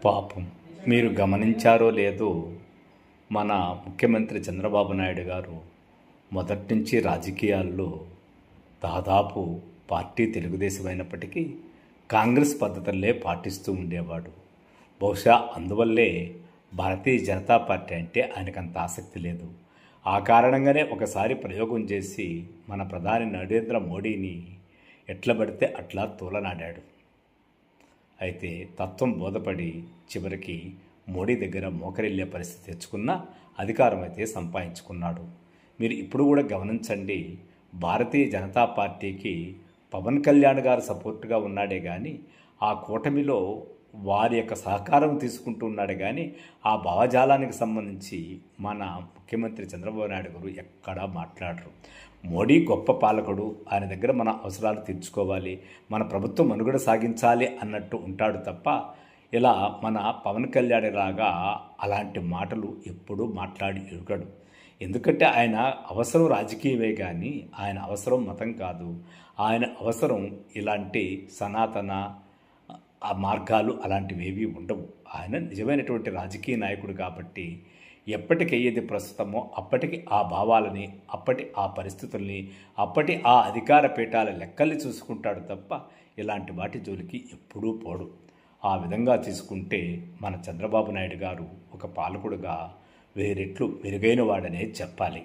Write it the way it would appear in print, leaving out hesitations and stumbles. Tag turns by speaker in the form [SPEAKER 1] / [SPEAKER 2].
[SPEAKER 1] పాపం మీరు గమనించారో లేదో, మన ముఖ్యమంత్రి చంద్రబాబు నాయుడు గారు మొదటి నుంచి రాజకీయాల్లో దాదాపు పార్టీ తెలుగుదేశం అయినప్పటికీ కాంగ్రెస్ పద్ధతులే పాటిస్తూ ఉండేవాడు. బహుశా అందువల్లే భారతీయ జనతా పార్టీ అంటే ఆయనకంత ఆసక్తి లేదు. ఆ కారణంగానే ఒకసారి ప్రయోగం చేసి మన ప్రధాని నరేంద్ర మోడీని ఎట్లా పడితే అట్లా తూలనాడాడు. అయితే తత్వం బోధపడి చివరికి మోడీ దగ్గర మోకరిల్లే పరిస్థితి తెచ్చుకున్న అధికారం అయితే సంపాదించుకున్నాడు. మీరు ఇప్పుడు కూడా గమనించండి, భారతీయ జనతా పార్టీకి పవన్ కళ్యాణ్ గారు సపోర్టుగా ఉన్నాడే కానీ ఆ కూటమిలో వారి యొక్క సహకారం తీసుకుంటూ ఉన్నాడు. కానీ ఆ భావజాలానికి సంబంధించి మన ముఖ్యమంత్రి చంద్రబాబు నాయుడు గారు ఎక్కడా మాట్లాడరు. మోడీ గొప్ప పాలకుడు, ఆయన దగ్గర మన అవసరాలు తీర్చుకోవాలి, మన ప్రభుత్వం మనుగడ సాగించాలి అన్నట్టు ఉంటాడు తప్ప ఇలా మన పవన్ కళ్యాణ్ లాగా అలాంటి మాటలు ఎప్పుడూ మాట్లాడి ఎరుగడు. ఎందుకంటే ఆయన అవసరం రాజకీయమే కానీ ఆయన అవసరం మతం కాదు. ఆయన అవసరం ఇలాంటి సనాతన మార్గాలు అలాంటివేవి ఉండవు. ఆయన నిజమైనటువంటి రాజకీయ నాయకుడు కాబట్టి ఎప్పటికయ్యేది ప్రస్తుతమో అప్పటికి ఆ భావాలని, అప్పటి ఆ పరిస్థితుల్ని, అప్పటి ఆ అధికార పీఠాల లెక్కల్ని చూసుకుంటాడు తప్ప ఇలాంటి వాటి జోలికి ఎప్పుడూ పోడు. ఆ విధంగా తీసుకుంటే మన చంద్రబాబు నాయుడు గారు ఒక పాలకుడుగా వేరెట్లు మెరుగైన వాడనే చెప్పాలి.